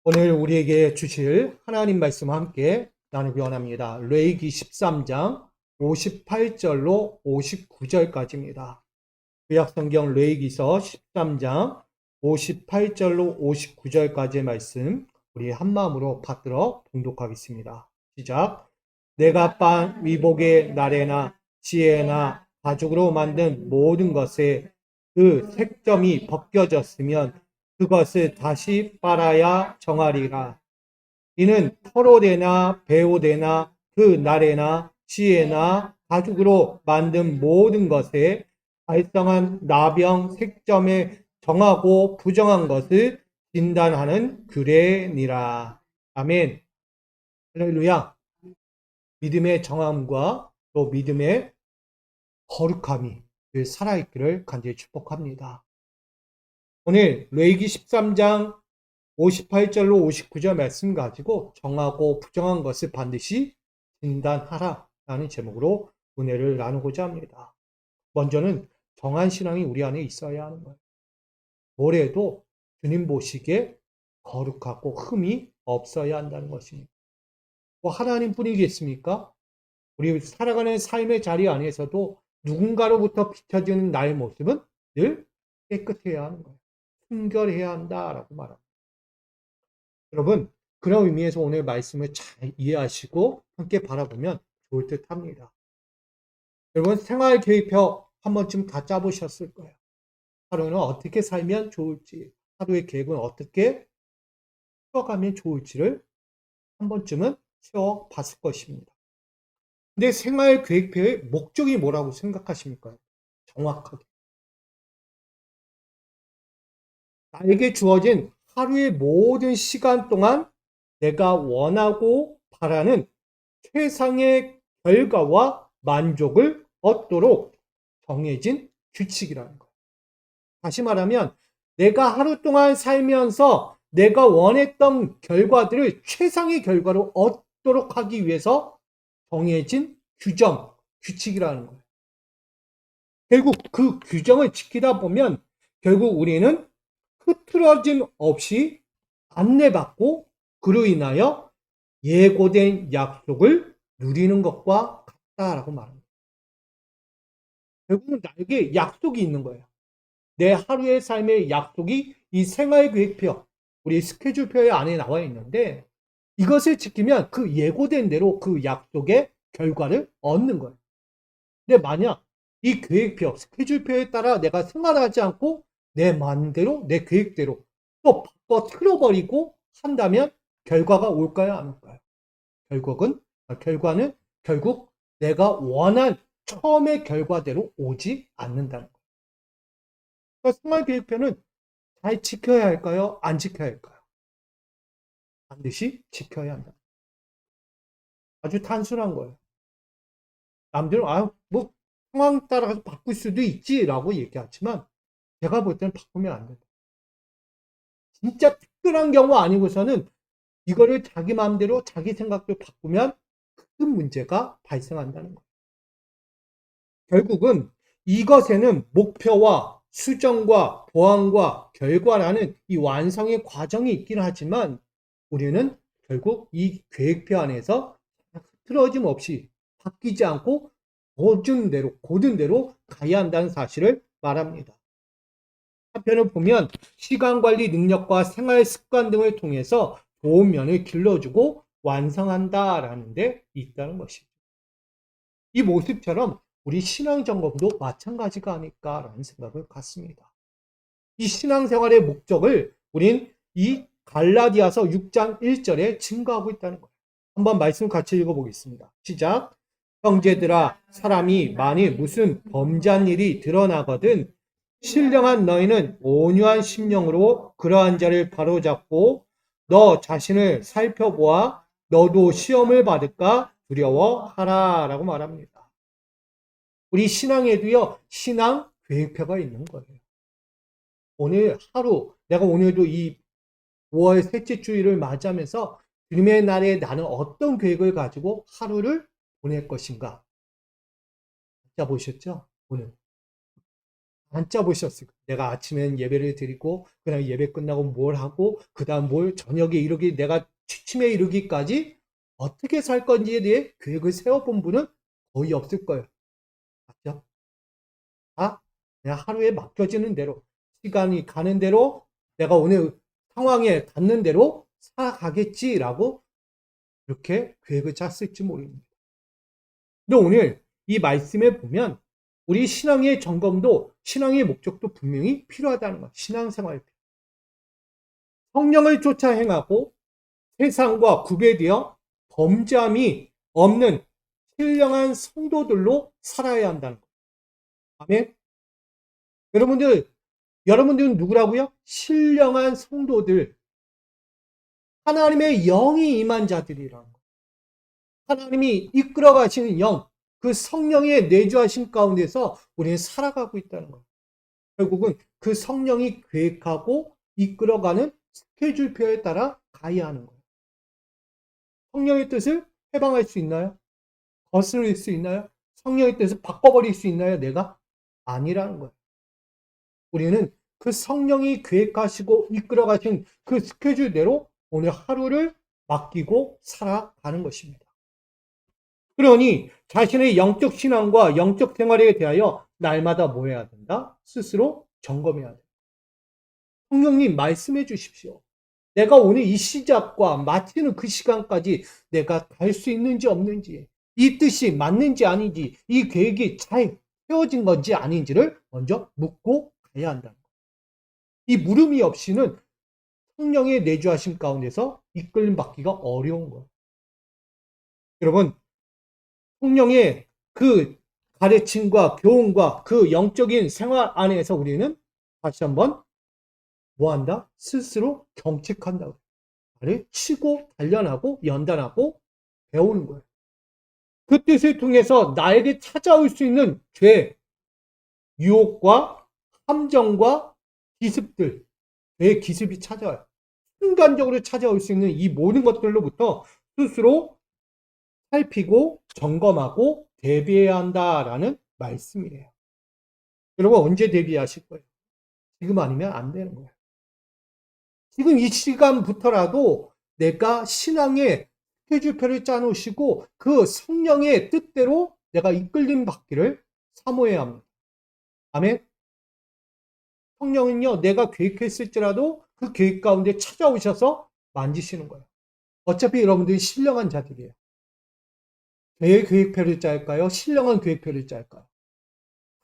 오늘 우리에게 주실 하나님 말씀 함께 나누기 원합니다. 레위기 13장 58절로 59절까지입니다. 구약성경 레위기서 13장 58절로 59절까지의 말씀 우리 한마음으로 받들어 봉독하겠습니다. 시작. 내가 빤 위복의 나래나 지혜나 가죽으로 만든 모든 것에 그 색점이 벗겨졌으면 그것을 다시 빨아야 정하리라. 이는 터로대나 베오대나 그 나래나 지혜나 가죽으로 만든 모든 것에 발성한 나병 색점에 정하고 부정한 것을 진단하는 규례니라. 아멘. 할렐루야. 믿음의 정함과 또 믿음의 거룩함이 살아있기를 간절히 축복합니다. 오늘 레위기 13장 58절로 59절 말씀 가지고 정하고 부정한 것을 반드시 진단하라 라는 제목으로 은혜를 나누고자 합니다. 먼저는 정한 신앙이 우리 안에 있어야 하는 거예요. 뭘 해도 주님 보시기에 거룩하고 흠이 없어야 한다는 것입니다. 뭐 하나님 뿐이겠습니까? 우리 살아가는 삶의 자리 안에서도 누군가로부터 비춰지는 나의 모습은 늘 깨끗해야 하는 거예요. 순결해야 한다라고 말합니다. 여러분, 그런 의미에서 오늘 말씀을 잘 이해하시고 함께 바라보면 좋을 듯 합니다. 여러분, 생활 계획표 한 번쯤 다 짜보셨을 거예요. 하루는 어떻게 살면 좋을지, 하루의 계획은 어떻게 풀어가면 좋을지를 한 번쯤은 세워봤을 것입니다. 근데 생활 계획표의 목적이 뭐라고 생각하십니까? 정확하게. 나에게 주어진 하루의 모든 시간 동안 내가 원하고 바라는 최상의 결과와 만족을 얻도록 정해진 규칙이라는 거예요. 다시 말하면 내가 하루 동안 살면서 내가 원했던 결과들을 최상의 결과로 얻도록 하기 위해서 정해진 규정, 규칙이라는 거예요. 결국 그 규정을 지키다 보면 결국 우리는 흐트러짐 없이 안내받고 그로 인하여 예고된 약속을 누리는 것과 같다라고 말합니다. 결국은 나에게 약속이 있는 거예요. 내 하루의 삶의 약속이 이 생활계획표, 우리 스케줄표에 안에 나와 있는데 이것을 지키면 그 예고된 대로 그 약속의 결과를 얻는 거예요. 근데 만약 이 계획표, 스케줄표에 따라 내가 생활하지 않고 내 마음대로, 내 계획대로 또 바꿔 틀어버리고 한다면 결과가 올까요? 안 올까요? 결과는 결국 내가 원한 처음의 결과대로 오지 않는다는 거예요. 그러니까 생활계획표는 잘 지켜야 할까요? 안 지켜야 할까요? 반드시 지켜야 한다. 아주 단순한 거예요. 남들은 뭐 상황 따라가서 바꿀 수도 있지라고 얘기하지만 제가 볼 때는 바꾸면 안 된다. 진짜 특별한 경우 아니고서는 이거를 자기 마음대로 자기 생각대로 바꾸면 큰 문제가 발생한다는 거예요. 결국은 이것에는 목표와 수정과 보완과 결과라는 이 완성의 과정이 있긴 하지만 우리는 결국 이 계획표 안에서 틀어짐 없이 바뀌지 않고 고든 대로 가야 한다는 사실을 말합니다. 한편을 보면 시간관리 능력과 생활 습관 등을 통해서 좋은 면을 길러주고 완성한다라는 데 있다는 것이죠. 이 모습처럼 우리 신앙점검도 마찬가지가 아닐까라는 생각을 갖습니다. 이 신앙생활의 목적을 우린 이 갈라디아서 6장 1절에 증거하고 있다는 거예요. 한번 말씀 같이 읽어보겠습니다. 시작. 형제들아, 사람이 만일 무슨 범죄한 일이 드러나거든 신령한 너희는 온유한 심령으로 그러한 자를 바로잡고 너 자신을 살펴보아 너도 시험을 받을까 두려워하라 라고 말합니다. 우리 신앙에도요, 신앙 계획표가 있는 거예요. 오늘 하루, 내가 오늘도 이 5월 셋째 주일을 맞이하면서 주님의 날에 나는 어떤 계획을 가지고 하루를 보낼 것인가? 자, 보셨죠? 오늘. 안 짜보셨을 거예요. 내가 아침엔 예배를 드리고, 그다음 예배 끝나고 뭘 하고, 그다음 뭘 저녁에 이루기, 내가 취침에 이르기까지 어떻게 살 건지에 대해 계획을 세워본 분은 거의 없을 거예요. 맞죠? 아, 그냥 하루에 맡겨지는 대로, 시간이 가는 대로, 내가 오늘 상황에 닿는 대로 살아가겠지라고 그렇게 계획을 짰을지 모릅니다. 근데 오늘 이 말씀에 보면 우리 신앙의 점검도 신앙의 목적도 분명히 필요하다는 것. 신앙생활. 성령을 쫓아 행하고 세상과 구별되어 범죄함이 없는 신령한 성도들로 살아야 한다는 것. 아멘. 여러분들은 누구라고요? 신령한 성도들. 하나님의 영이 임한 자들이라는 것. 하나님이 이끌어 가시는 영, 그 성령의 내주하신 가운데서 우리는 살아가고 있다는 것. 결국은 그 성령이 계획하고 이끌어가는 스케줄표에 따라 가야 하는 거예요. 성령의 뜻을 해방할 수 있나요? 거스릴 수 있나요? 성령의 뜻을 바꿔버릴 수 있나요? 내가? 아니라는 거예요. 우리는 그 성령이 계획하시고 이끌어가신 그 스케줄대로 오늘 하루를 맡기고 살아가는 것입니다. 그러니 자신의 영적 신앙과 영적 생활에 대하여 날마다 뭐 해야 된다? 스스로 점검해야 된다. 성령님 말씀해 주십시오. 내가 오늘 이 시작과 마치는 그 시간까지 내가 갈 수 있는지 없는지, 이 뜻이 맞는지 아닌지, 이 계획이 잘 세워진 건지 아닌지를 먼저 묻고 가야 한다는 거예요. 이 물음이 없이는 성령의 내주하심 가운데서 이끌림 받기가 어려운 거예요. 여러분, 성령의 그 가르침과 교훈과 그 영적인 생활 안에서 우리는 다시 한번 뭐 한다? 스스로 경책한다. 나를 치고 단련하고 연단하고 배우는 거예요. 그 뜻을 통해서 나에게 찾아올 수 있는 죄, 유혹과 함정과 기습들, 죄의 기습이 찾아와요. 순간적으로 찾아올 수 있는 이 모든 것들로부터 스스로 살피고 점검하고 대비해야 한다라는 말씀이에요. 여러분 언제 대비하실 거예요? 지금 아니면 안 되는 거예요. 지금 이 시간부터라도 내가 신앙의 스케줄표를 짜놓으시고 그 성령의 뜻대로 내가 이끌림 받기를 사모해야 합니다. 아멘. 성령은요, 내가 계획했을지라도 그 계획 가운데 찾아오셔서 만지시는 거예요. 어차피 여러분들이 신령한 자들이에요. 내 계획표를 짤까요? 신령한 계획표를 짤까요?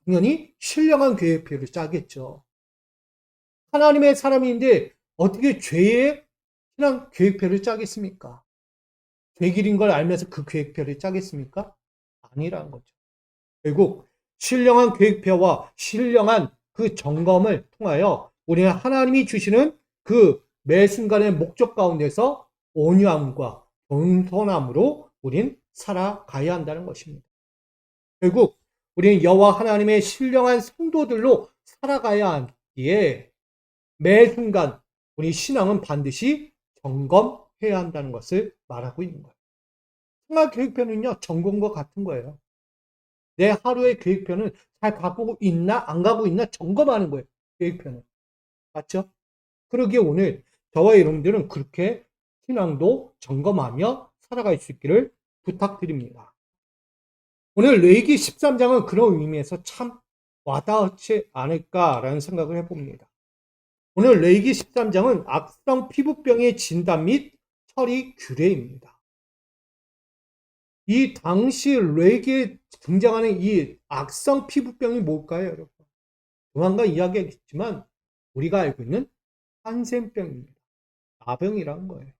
당연히 신령한 계획표를 짜겠죠. 하나님의 사람인데 어떻게 죄의 신앙 계획표를 짜겠습니까? 죄 길인 걸 알면서 그 계획표를 짜겠습니까? 아니라는 거죠. 결국 신령한 계획표와 신령한 그 점검을 통하여 우리는 하나님이 주시는 그 매 순간의 목적 가운데서 온유함과 겸손함으로 우린 살아가야 한다는 것입니다. 결국 우리는 여호와 하나님의 신령한 성도들로 살아가야 하기에 매 순간 우리 신앙은 반드시 점검해야 한다는 것을 말하고 있는 거예요. 생활 계획표는요, 점검과 같은 거예요. 내 하루의 계획표는 잘 가고 있나 안 가고 있나 점검하는 거예요. 계획표는. 맞죠? 그러기에 오늘 저와 여러분들은 그렇게 신앙도 점검하며 살아갈 수 있기를 부탁드립니다. 오늘 레위기 13장은 그런 의미에서 참 와닿지 않을까라는 생각을 해봅니다. 오늘 레위기 13장은 악성 피부병의 진단 및 처리 규례입니다. 이 당시 레위기에 등장하는 이 악성 피부병이 뭘까요, 여러분? 조만간 이야기하겠지만 우리가 알고 있는 한센병입니다. 나병이라는 거예요.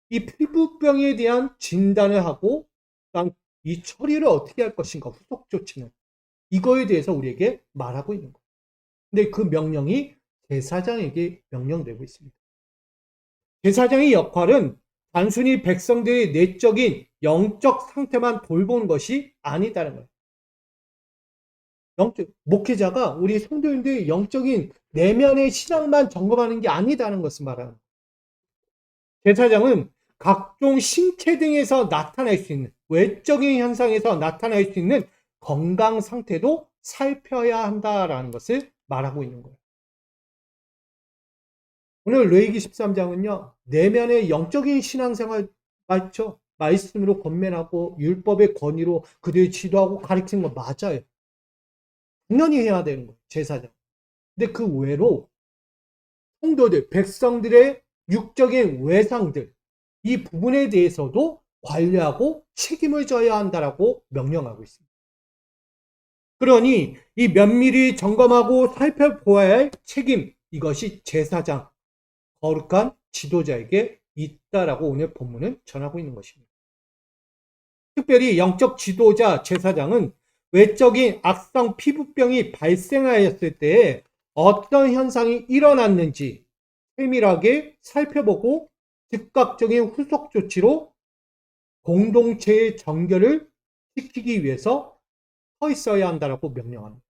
이 피부병에 대한 진단을 하고 이 처리를 어떻게 할 것인가, 후속 조치는 이거에 대해서 우리에게 말하고 있는 거예요. 근데 그 명령이 제사장에게 명령되고 있습니다. 제사장의 역할은 단순히 백성들의 내적인 영적 상태만 돌보는 것이 아니다는 거예요. 목회자가 우리 성도님들의 영적인 내면의 신앙만 점검하는 게 아니다는 것을 말하는 거예요. 제사장은 각종 신체 등에서 나타날 수 있는 외적인 현상에서 나타날 수 있는 건강 상태도 살펴야 한다라는 것을 말하고 있는 거예요. 오늘 레위기 13장은요. 내면의 영적인 신앙생활 맞죠? 말씀으로 권면하고 율법의 권위로 그들을 지도하고 가르치는 거 맞아요. 당연히 해야 되는 거예요. 제사장. 근데 그 외로 성도들, 백성들의 육적인 외상들 이 부분에 대해서도 관리하고 책임을 져야 한다라고 명령하고 있습니다. 그러니 이 면밀히 점검하고 살펴보아야 할 책임 이것이 제사장, 거룩한 지도자에게 있다라고 오늘 본문은 전하고 있는 것입니다. 특별히 영적 지도자 제사장은 외적인 악성 피부병이 발생하였을 때에 어떤 현상이 일어났는지 세밀하게 살펴보고 즉각적인 후속 조치로 공동체의 정결을 지키기 위해서 서 있어야 한다고 명령합니다.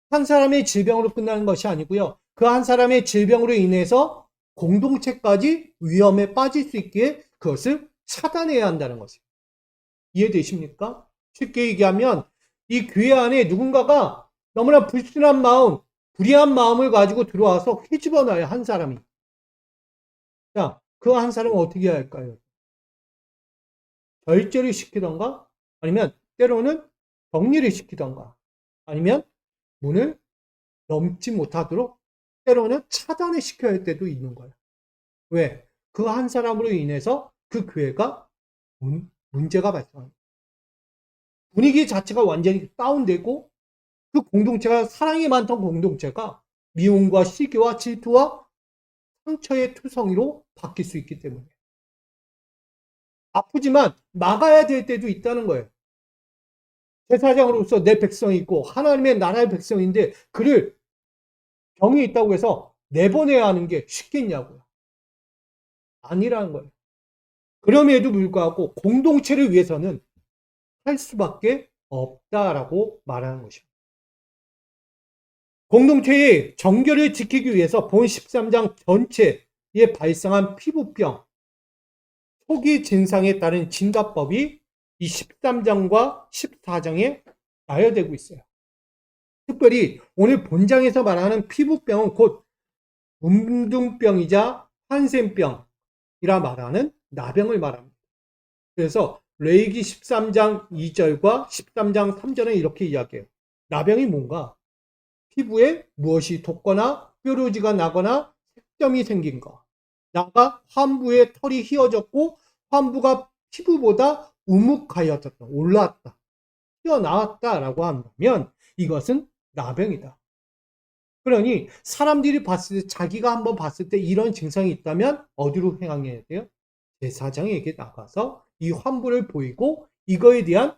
한 사람의 질병으로 끝나는 것이 아니고요. 그 한 사람의 질병으로 인해서 공동체까지 위험에 빠질 수 있기에 그것을 차단해야 한다는 것입니다. 이해되십니까? 쉽게 얘기하면 이 교회 안에 누군가가 너무나 불순한 마음, 불의한 마음을 가지고 들어와서 휘집어 놔요. 한 사람이. 자, 그 한 사람은 어떻게 해야 할까요? 절제를 시키던가 아니면 때로는 격리를 시키던가 아니면 문을 넘지 못하도록 때로는 차단을 시켜야 할 때도 있는 거예요. 왜? 그 한 사람으로 인해서 그 교회가 문제가 발생합니다. 분위기 자체가 완전히 다운되고 그 공동체가 사랑이 많던 공동체가 미움과 시기와 질투와 상처의 투성이로 바뀔 수 있기 때문에 아프지만 막아야 될 때도 있다는 거예요. 제사장으로서 내 백성이 있고 하나님의 나라의 백성인데 그를 병이 있다고 해서 내보내야 하는 게 쉽겠냐고요. 아니라는 거예요. 그럼에도 불구하고 공동체를 위해서는 할 수밖에 없다라고 말하는 것입니다. 공동체의 정결을 지키기 위해서 본 13장 전체에 발생한 피부병, 초기 증상에 따른 진단법이 이 13장과 14장에 나열되고 있어요. 특별히 오늘 본장에서 말하는 피부병은 곧 문둥병이자 한센병이라 말하는 나병을 말합니다. 그래서 레위기 13장 2절과 13장 3절은 이렇게 이야기해요. 나병이 뭔가? 피부에 무엇이 돋거나 뾰루지가 나거나 색점이 생긴 것. 나가 환부에 털이 휘어졌고 환부가 피부보다 우묵하였다. 올라왔다. 튀어나왔다라고 한다면 이것은 나병이다. 그러니 사람들이 봤을 때 자기가 한번 봤을 때 이런 증상이 있다면 어디로 향해야 돼요? 제사장에게 나가서 이 환부를 보이고 이거에 대한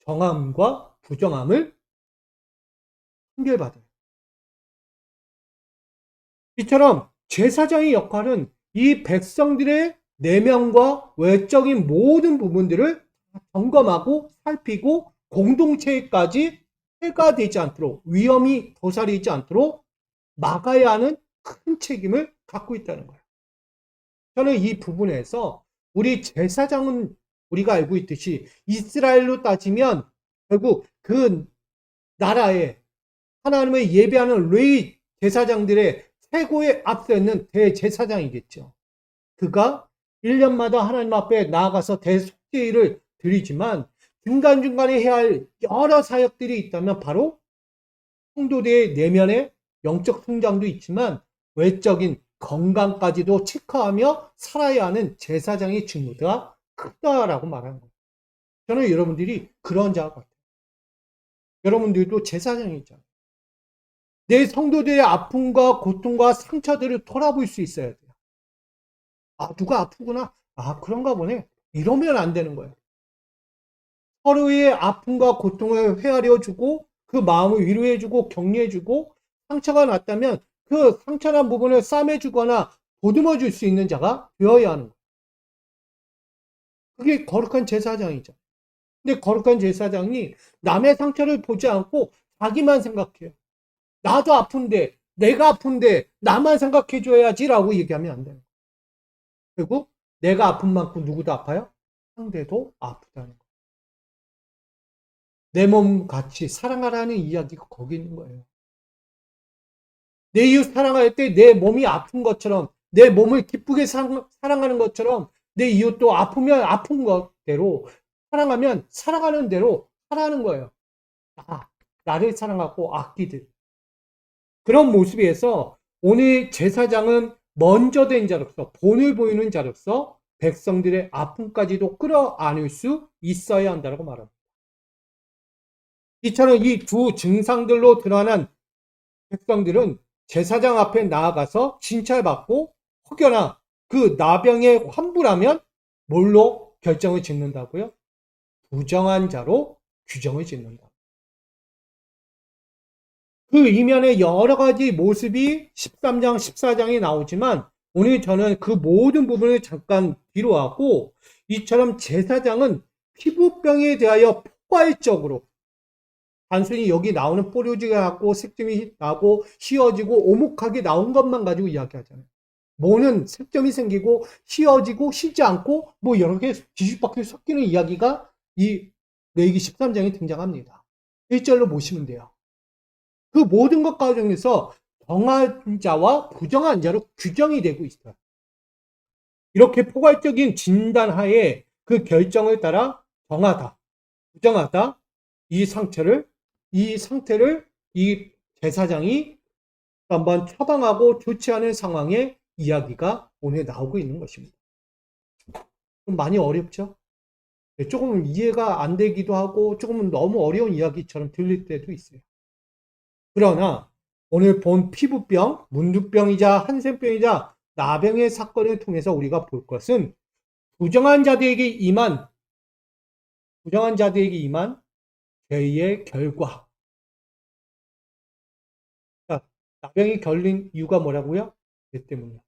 정함과 부정함을 판결받아요. 이처럼 제사장의 역할은 이 백성들의 내면과 외적인 모든 부분들을 점검하고 살피고 공동체까지 해가 되지 않도록 위험이 도사리지 않도록 막아야 하는 큰 책임을 갖고 있다는 거예요. 저는 이 부분에서 우리 제사장은 우리가 알고 있듯이 이스라엘로 따지면 결국 그 나라에 하나님을 예배하는 레위 제사장들의 최고에 앞서 있는 대제사장이겠죠. 그가 1년마다 하나님 앞에 나아가서 대속죄를 드리지만 중간중간에 해야 할 여러 사역들이 있다면 바로 성도들의 내면의 영적 성장도 있지만 외적인 건강까지도 체크하며 살아야 하는 제사장의 직무가 크다라고 말하는 거예요. 저는 여러분들이 그런 자 같아요. 여러분들도 제사장이잖아요. 내 성도들의 아픔과 고통과 상처들을 돌아볼 수 있어야 돼요. 아, 누가 아프구나. 아, 그런가 보네. 이러면 안 되는 거예요. 서로의 아픔과 고통을 헤아려주고 그 마음을 위로해주고 격려해주고 상처가 났다면 그 상처난 부분을 싸매주거나 보듬어줄 수 있는 자가 되어야 하는 거예요. 그게 거룩한 제사장이죠. 근데 거룩한 제사장이 남의 상처를 보지 않고 자기만 생각해요. 나도 아픈데, 내가 아픈데 나만 생각해줘야지라고 얘기하면 안 돼요. 그리고 내가 아픈 만큼 누구도 아파요? 상대도 아프다는 거예요. 내 몸 같이 사랑하라는 이야기가 거기 있는 거예요. 내 이웃 사랑할 때 내 몸이 아픈 것처럼, 내 몸을 기쁘게 사랑하는 것처럼 내 이웃도 아프면 아픈 것대로, 사랑하면 사랑하는 대로 살아가는 거예요. 나를 사랑하고 아끼듯. 그런 모습에서 오늘 제사장은 먼저 된 자로서, 본을 보이는 자로서 백성들의 아픔까지도 끌어안을 수 있어야 한다고 말합니다. 이처럼 이 두 증상들로 드러난 백성들은 제사장 앞에 나아가서 진찰받고 혹여나 그 나병에 환불하면 뭘로 결정을 짓는다고요? 부정한 자로 규정을 짓는다. 그 이면에 여러 가지 모습이 13장, 14장에 나오지만 오늘 저는 그 모든 부분을 잠깐 뒤로 하고, 이처럼 제사장은 피부병에 대하여 포괄적으로, 단순히 여기 나오는 뽀려지가 나고 색점이 나고 휘어지고 오목하게 나온 것만 가지고 이야기하잖아요. 뭐는 색점이 생기고 휘어지고 쉬지 않고 뭐 여러 개 뒤죽박죽 섞이는 이야기가 이 레위기 13장에 등장합니다. 1절로 보시면 돼요. 그 모든 것 과정에서 정한 자와 부정한 자로 규정이 되고 있어요. 이렇게 포괄적인 진단하에 그 결정을 따라 정하다, 부정하다, 이 상태를 이 제사장이 한번 처방하고 좋지 않은 상황의 이야기가 오늘 나오고 있는 것입니다. 좀 많이 어렵죠? 조금 이해가 안 되기도 하고 조금은 너무 어려운 이야기처럼 들릴 때도 있어요. 그러나 오늘 본 피부병, 문두병이자 한센병이자 나병의 사건을 통해서 우리가 볼 것은 부정한 자들에게 임한 죄의 결과. 나병이 걸린 이유가 뭐라고요? 죄 때문이요.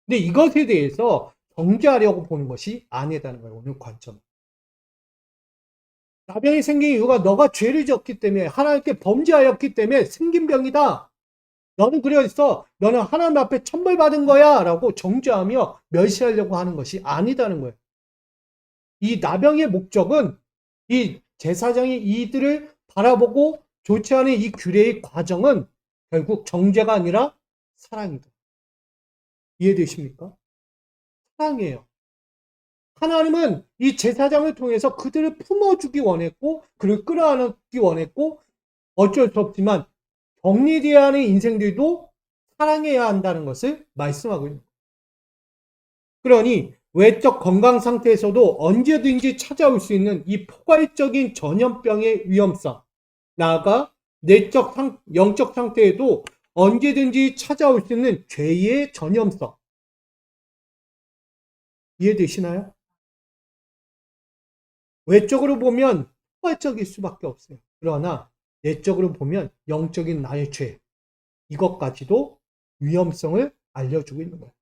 근데 이것에 대해서 정죄하려고 보는 것이 아니다는 거예요. 오늘 관점. 나병이 생긴 이유가 너가 죄를 지었기 때문에, 하나님께 범죄하였기 때문에 생긴 병이다. 너는 그래서 너는 하나님 앞에 천벌받은 거야 라고 정죄하며 멸시하려고 하는 것이 아니다는 거예요. 이 나병의 목적은 이 제사장이 이들을 바라보고 좋지 않은 이 규례의 과정은 결국 정죄가 아니라 사랑이다. 이해되십니까? 사랑이에요. 하나님은 이 제사장을 통해서 그들을 품어주기 원했고, 그를 끌어안기 원했고, 어쩔 수 없지만 격리되어야 하는 인생들도 사랑해야 한다는 것을 말씀하고 있는 거예요. 그러니 외적 건강 상태에서도 언제든지 찾아올 수 있는 이 포괄적인 전염병의 위험성, 나아가 내적 영적 상태에도 언제든지 찾아올 수 있는 죄의 전염성, 이해되시나요? 외적으로 보면 포괄적일 수밖에 없어요. 그러나 내적으로 보면 영적인 나의 죄, 이것까지도 위험성을 알려주고 있는 거예요.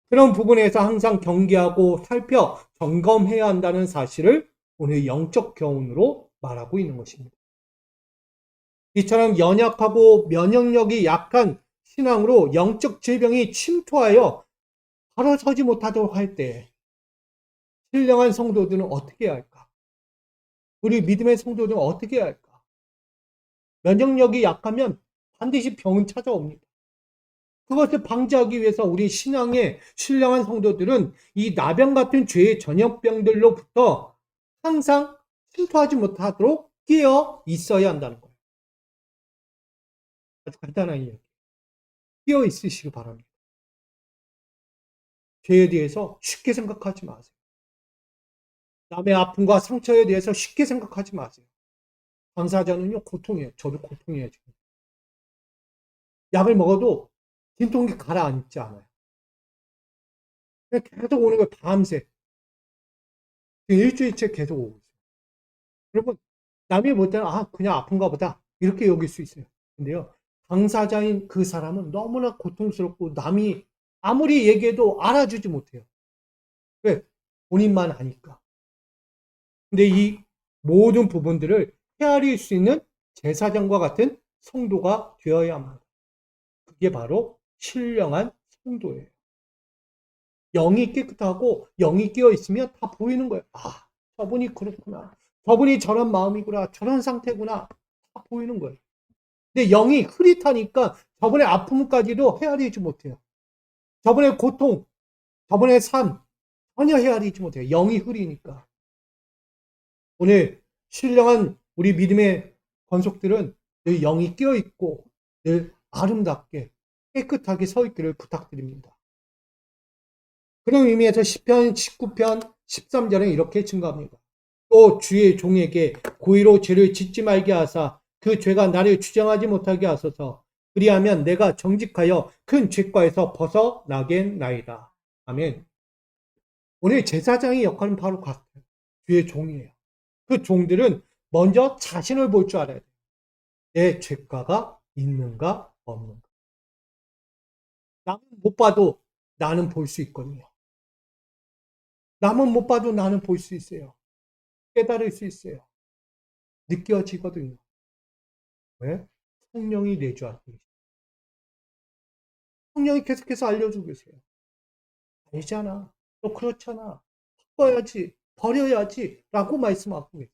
그런 부분에서 항상 경계하고 살펴 점검해야 한다는 사실을 오늘 영적 교훈으로 말하고 있는 것입니다. 이처럼 연약하고 면역력이 약한 신앙으로 영적 질병이 침투하여 바로 서지 못하도록 할 때 신령한 성도들은 어떻게 해야 할까? 우리 믿음의 성도들은 어떻게 해야 할까? 면역력이 약하면 반드시 병은 찾아옵니다. 그것을 방지하기 위해서 우리 신앙의 신령한 성도들은 이 나병 같은 죄의 전염병들로부터 항상 침투하지 못하도록 깨어 있어야 한다는 거예요. 아주 간단한 이야기. 깨어 있으시기 바랍니다. 죄에 대해서 쉽게 생각하지 마세요. 남의 아픔과 상처에 대해서 쉽게 생각하지 마세요. 당사자는요, 고통이에요. 저도 고통이에요, 지금. 약을 먹어도 진통이 가라앉지 않아요. 계속 오는 거예요, 밤새. 일주일째 계속 오고 있어요. 여러분, 남이 볼 때는, 그냥 아픈가 보다. 이렇게 여길 수 있어요. 근데요, 당사자인 그 사람은 너무나 고통스럽고 남이 아무리 얘기해도 알아주지 못해요. 왜? 본인만 아니까. 근데 이 모든 부분들을 헤아릴 수 있는 제사장과 같은 성도가 되어야 합니다. 그게 바로 신령한 성도예요. 영이 깨끗하고 영이 깨어 있으면 다 보이는 거예요. 저분이 그렇구나. 저분이 저런 마음이구나, 저런 상태구나 다 보이는 거예요. 근데 영이 흐릿하니까 저분의 아픔까지도 헤아리지 못해요. 저분의 고통, 저분의 삶 전혀 헤아리지 못해요. 영이 흐리니까. 오늘 신령한 우리 믿음의 권속들은 늘 영이 끼어있고 늘 아름답게 깨끗하게 서 있기를 부탁드립니다. 그런 의미에서 시편 19편 13절에 이렇게 증가합니다. 또 주의 종에게 고의로 죄를 짓지 말게 하사 그 죄가 나를 주장하지 못하게 하소서. 그리하면 내가 정직하여 큰 죄과에서 벗어나겠나이다. 아멘. 오늘 제사장의 역할은 바로 같아요. 주의 종이에요. 그 종들은 먼저 자신을 볼 줄 알아야 돼요. 내 죄과가 있는가 없는가. 남은 못 봐도 나는 볼 수 있거든요. 남은 못 봐도 나는 볼 수 있어요. 깨달을 수 있어요. 느껴지거든요. 왜? 성령이 내주하고 계세요. 성령이 계속해서 알려주고 계세요. 아니잖아. 너 그렇잖아. 바꿔야지. 버려야지. 라고 말씀하고 계세요.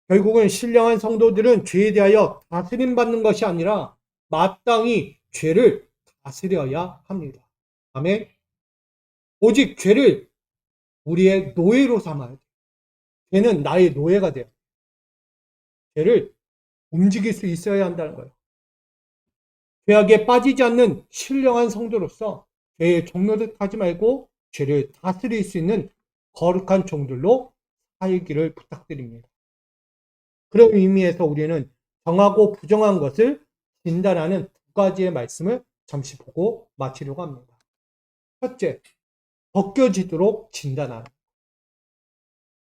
결국은 신령한 성도들은 죄에 대하여 다스림받는 것이 아니라 마땅히 죄를 다스려야 합니다. 아멘. 오직 죄를 우리의 노예로 삼아야 돼요. 죄는 나의 노예가 돼요. 죄를 움직일 수 있어야 한다는 거예요. 죄악에 빠지지 않는 신령한 성도로서 죄의 종노릇 하지 말고 죄를 다스릴 수 있는 거룩한 종들로 살기를 부탁드립니다. 그런 의미에서 우리는 정하고 부정한 것을 진단하는 두 가지의 말씀을 잠시 보고 마치려고 합니다. 첫째, 벗겨지도록 진단하는.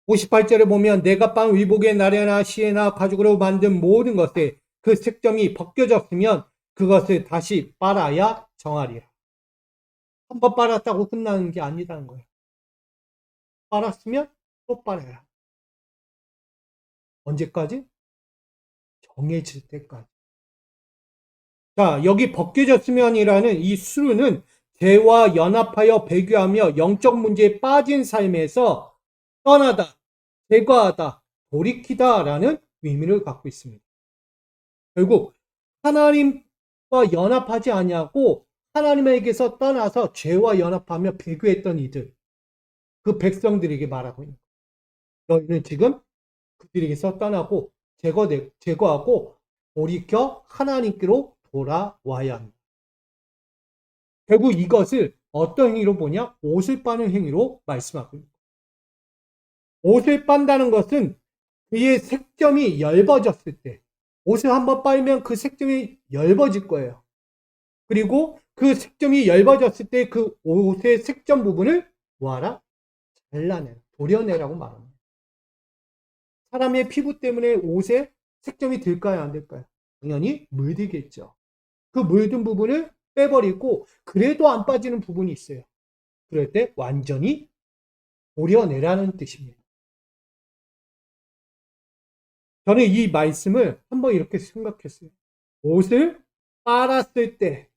58절에 보면 내가 빤 의복의 나래나 시에나 가죽으로 만든 모든 것에 그 색점이 벗겨졌으면 그것을 다시 빨아야 정하리라. 한번 빨았다고 끝나는 게 아니라는 거예요. 빨았으면 또 빨아야. 언제까지? 정해질 때까지. 자, 여기 벗겨졌으면이라는 이 수르는 죄와 연합하여 배교하며 영적 문제에 빠진 삶에서 떠나다, 제거하다, 돌이키다라는 의미를 갖고 있습니다. 결국 하나님과 연합하지 아니하고 하나님에게서 떠나서 죄와 연합하며 배교했던 이들, 그 백성들에게 말하고 있는 거예요. 너희는 지금 그들에게서 떠나고 제거하고 돌이켜 하나님께로 돌아와야 합니다. 결국 이것을 어떤 행위로 보냐? 옷을 빠는 행위로 말씀하고 있습니다. 옷을 빤다는 것은 그의 색점이 엷어졌을 때, 옷을 한번 빨면 그 색점이 엷어질 거예요. 그리고 그 색점이 엷어졌을 때 그 옷의 색점 부분을 뭐하라? 잘라내라, 도려내라고 말합니다. 사람의 피부 때문에 옷에 색점이 들까요, 안 들까요? 당연히 물들겠죠. 그 물든 부분을 빼버리고 그래도 안 빠지는 부분이 있어요. 그럴 때 완전히 도려내라는 뜻입니다. 저는 이 말씀을 한번 이렇게 생각했어요. 옷을 빨았을 때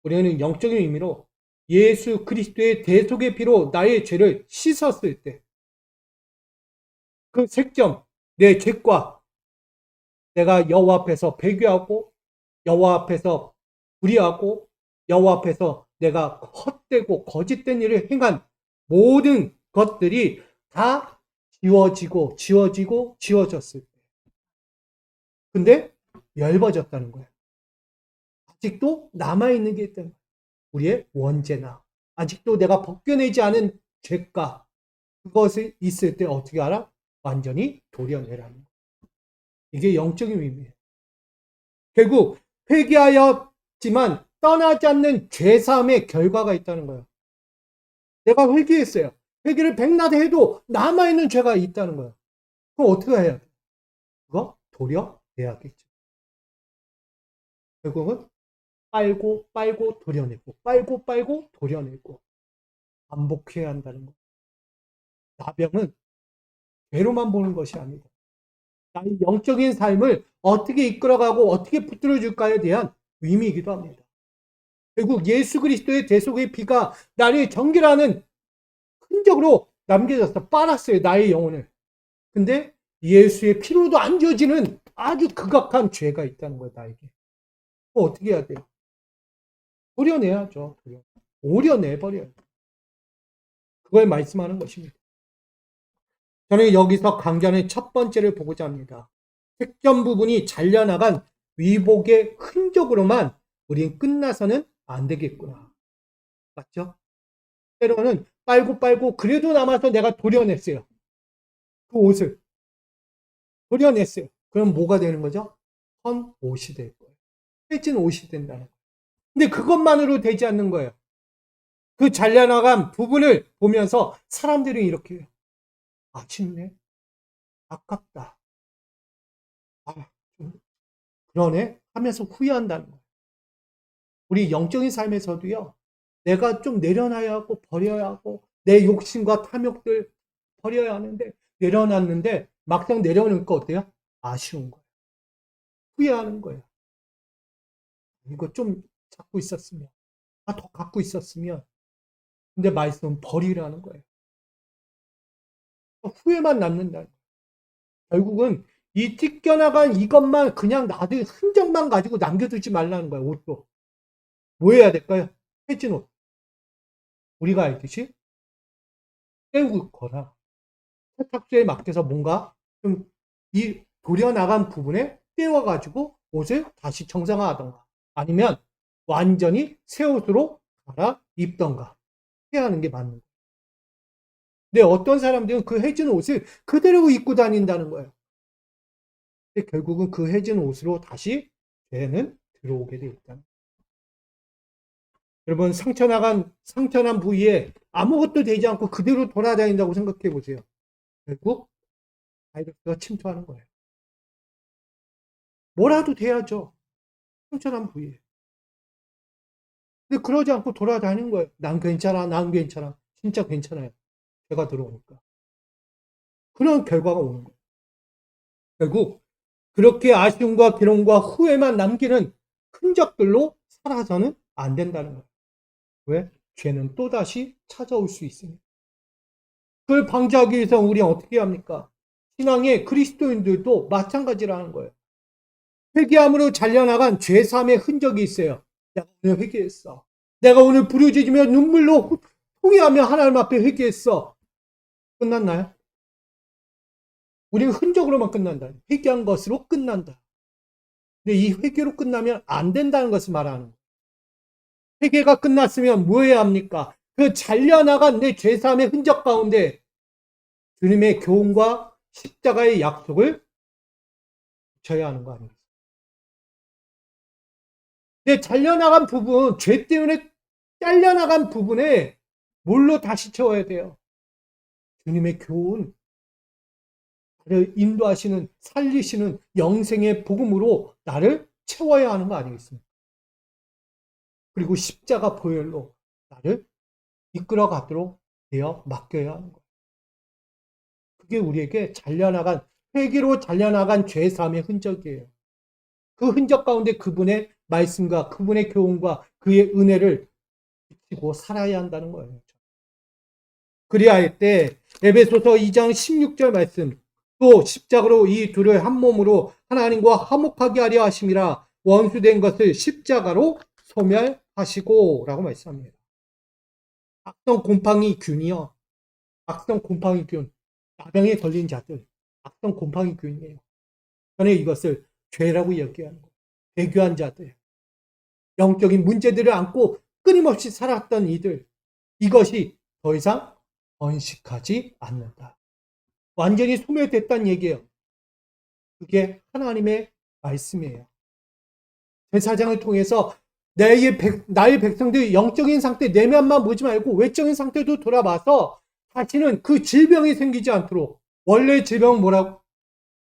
우리는 영적인 의미로 예수 그리스도의 대속의 피로 나의 죄를 씻었을 때 그 색점, 내 죄과 내가 여호와 앞에서 배교하고 여호와 앞에서 불의하고 여호와 앞에서 내가 헛되고 거짓된 일을 행한 모든 것들이 다 지워졌을 때. 근데 엷어졌다는 거예요. 아직도 남아있는 게 있다는 거예요. 우리의 원죄나 아직도 내가 벗겨내지 않은 죄가 그것이 있을 때 어떻게 알아? 완전히 도려내라는 거예요. 이게 영적인 의미예요. 결국 회개하였지만 떠나지 않는 죄사함의 결과가 있다는 거예요. 내가 회개했어요. 회개를 백날 해도 남아있는 죄가 있다는 거예요. 그럼 어떻게 해야 돼? 그거 도려내야겠죠. 결국은 빨고 도려내고 빨고 도려내고 반복해야 한다는 거예요. 나병은 죄로만 보는 것이 아니다. 나의 영적인 삶을 어떻게 이끌어가고 어떻게 붙들어줄까에 대한 의미이기도 합니다. 결국 예수 그리스도의 대속의 피가 나를 정결하는 흔적으로 남겨졌어. 빨았어요. 나의 영혼을. 근데 예수의 피로도 안 지워지는 아주 극악한 죄가 있다는 거예요. 나에게. 어떻게 해야 돼요? 도려내야죠. 오려내버려요. 그걸 말씀하는 것입니다. 저는 여기서 강조하는 첫 번째를 보고자 합니다. 색전 부분이 잘려나간 위복의 흔적으로만 우린 끝나서는 안 되겠구나. 맞죠? 때로는 빨고 그래도 남아서 내가 도려냈어요. 그 옷을 도려냈어요. 그럼 뭐가 되는 거죠? 헌 옷이 될 거예요. 해진 옷이 된다는 거예요. 근데 그것만으로 되지 않는 거예요. 그 잘려나간 부분을 보면서 사람들이 이렇게 해요. 아쉽네. 아깝다. 아, 그러네. 하면서 후회한다는 거예요. 우리 영적인 삶에서도요. 내가 좀 내려놔야 하고 버려야 하고 내 욕심과 탐욕들 버려야 하는데 내려놨는데 막상 내려놓으니까 어때요? 아쉬운 거예요. 후회하는 거예요. 이거 좀 잡고 있었으면 더 갖고 있었으면 근데 말씀은 버리라는 거예요. 후회만 남는다. 결국은 이 찢겨나간 이것만 그냥 놔두 흔적만 가지고 남겨두지 말라는 거예요. 옷도. 뭐 해야 될까요? 해진 옷. 우리가 알듯이 떼우고 거라. 세탁소에 맡겨서 뭔가 좀 이 도려나간 부분에 떼워가지고 옷을 다시 정상화하던가 아니면 완전히 새 옷으로 갈아 입던가 해야 하는 게 맞는 거예요. 근데 어떤 사람들은 그 해진 옷을 그대로 입고 다닌다는 거예요. 근데 결국은 그 해진 옷으로 다시 죄는 들어오게 돼 있다. 여러분 상처난 부위에 아무것도 되지 않고 그대로 돌아다닌다고 생각해 보세요. 결국 바이러스가 침투하는 거예요. 뭐라도 돼야죠. 상처난 부위에. 근데 그러지 않고 돌아다니는 거예요. 난 괜찮아, 난 괜찮아. 진짜 괜찮아요. 제가 들어오니까. 그런 결과가 오는 거예요. 결국 그렇게 아쉬움과 괴로움과 후회만 남기는 흔적들로 살아서는 안 된다는 거예요. 왜? 죄는 또다시 찾아올 수 있습니다. 그걸 방지하기 위해서 우리는 어떻게 합니까? 신앙의 그리스도인들도 마찬가지라는 거예요. 회개함으로 잘려나간 죄사함의 흔적이 있어요. 내가 오늘 회개했어. 내가 오늘 부르짖으며 눈물로 통회하며 하나님 앞에 회개했어. 끝났나요? 우리는 흔적으로만 끝난다. 회개한 것으로 끝난다. 근데 이 회개로 끝나면 안 된다는 것을 말하는 거예요. 회개가 끝났으면 뭐 해야 합니까? 그 잘려나간 내 죄사함의 흔적 가운데 주님의 교훈과 십자가의 약속을 붙여야 하는 거 아니겠어요? 내 잘려나간 부분, 죄 때문에 잘려나간 부분에 뭘로 다시 채워야 돼요? 주님의 교훈, 나를 인도하시는, 살리시는 영생의 복음으로 나를 채워야 하는 거 아니겠습니까? 그리고 십자가 보혈로 나를 이끌어 가도록 되어 맡겨야 하는 거예요. 그게 우리에게 회개로 잘려나간 죄사함의 흔적이에요. 그 흔적 가운데 그분의 말씀과 그분의 교훈과 그의 은혜를 비치고 살아야 한다는 거예요. 그래야 할 때 에베소서 2장 16절 말씀 또 십자가로 이 둘을 한 몸으로 하나님과 화목하게 하려 하심이라 원수된 것을 십자가로 소멸하시고 라고 말씀합니다. 악성 곰팡이균이요. 악성 곰팡이균. 나병에 걸린 자들. 악성 곰팡이균이에요. 저는 이것을 죄라고 여기하는 거예요. 배교한 자들. 영적인 문제들을 안고 끊임없이 살았던 이들. 이것이 더 이상 번식하지 않는다. 완전히 소멸됐다는 얘기예요. 그게 하나님의 말씀이에요. 제사장을 통해서 나의 백성들이 영적인 상태, 내면만 보지 말고 외적인 상태도 돌아봐서 다시는 그 질병이 생기지 않도록 원래 질병은 뭐라고?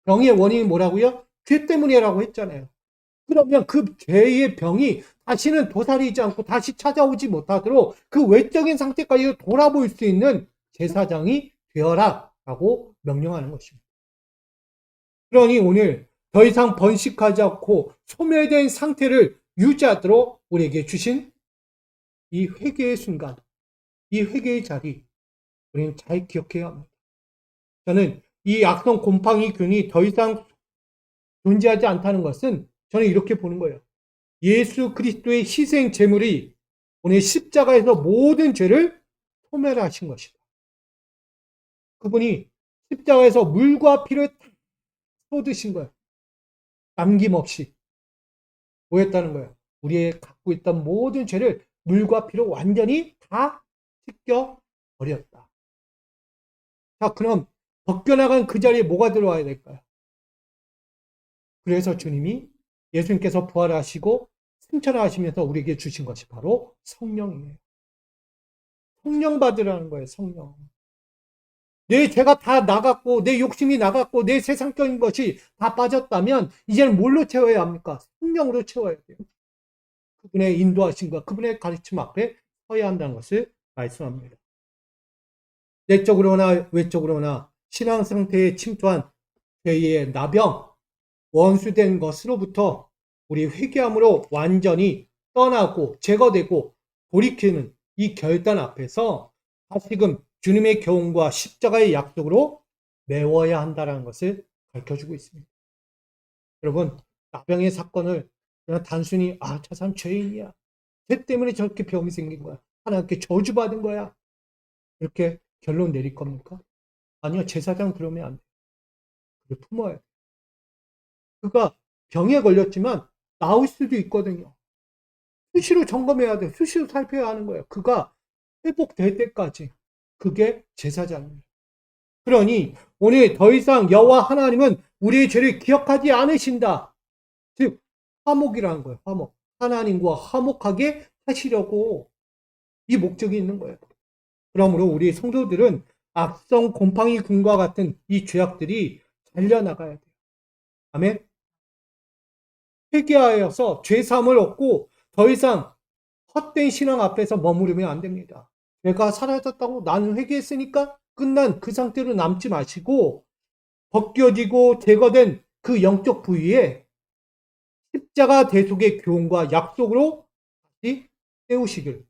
병의 원인이 뭐라고요? 죄 때문이라고 했잖아요. 그러면 그 죄의 병이 다시는 도사리지 않고 다시 찾아오지 못하도록 그 외적인 상태까지 돌아볼 수 있는 제사장이 되어라 라고 명령하는 것입니다. 그러니 오늘 더 이상 번식하지 않고 소멸된 상태를 유지하도록 우리에게 주신 이 회개의 순간, 이 회개의 자리, 우리는 잘 기억해야 합니다. 저는 이 악성 곰팡이균이 더 이상 존재하지 않다는 것은 저는 이렇게 보는 거예요. 예수 그리스도의 희생 제물이 오늘 십자가에서 모든 죄를 소멸하신 것이다. 그분이 십자가에서 물과 피를 쏟으신 거예요. 남김없이 뭐였다는 거예요. 우리의 갖고 있던 모든 죄를 물과 피로 완전히 다 씻겨 버렸다. 자, 그럼 벗겨나간 그 자리에 뭐가 들어와야 될까요? 그래서 주님이 예수님께서 부활하시고 승천하시면서 우리에게 주신 것이 바로 성령이에요. 성령 받으라는 거예요. 성령. 내 죄가 다 나갔고 내 욕심이 나갔고 내 세상적인 것이 다 빠졌다면 이제는 뭘로 채워야 합니까? 성령으로 채워야 돼요. 그분의 인도하심과 그분의 가르침 앞에 서야 한다는 것을 말씀합니다. 내적으로나 외적으로나 신앙 상태에 침투한 죄의 나병, 원수된 것으로부터 우리 회개함으로 완전히 떠나고 제거되고 돌이키는 이 결단 앞에서 다시금 주님의 교훈과 십자가의 약속으로 메워야 한다는 것을 가르쳐주고 있습니다. 여러분, 나병의 사건을 그냥 단순히 저 사람 죄인이야. 죄 때문에 저렇게 병이 생긴 거야. 하나님께 저주받은 거야. 이렇게 결론 내릴 겁니까? 아니요. 제사장 그러면 안 돼. 그를 품어야 돼. 그가 병에 걸렸지만 나을 수도 있거든요. 수시로 점검해야 돼. 수시로 살펴야 하는 거예요. 그가 회복될 때까지. 그게 제사장입니다. 그러니 오늘 더 이상 여호와 하나님은 우리의 죄를 기억하지 않으신다. 즉 화목이라는 거예요. 화목. 하나님과 화목하게 하시려고 이 목적이 있는 거예요. 그러므로 우리 성도들은 악성 곰팡이균과 같은 이 죄악들이 잘려나가야 돼요. 아멘. 회개하여서 죄사함을 얻고 더 이상 헛된 신앙 앞에서 머무르면 안 됩니다. 죄가 사라졌다고 나는 회개했으니까 끝난 그 상태로 남지 마시고 벗겨지고 제거된 그 영적 부위에 십자가 대속의 교훈과 약속으로 다시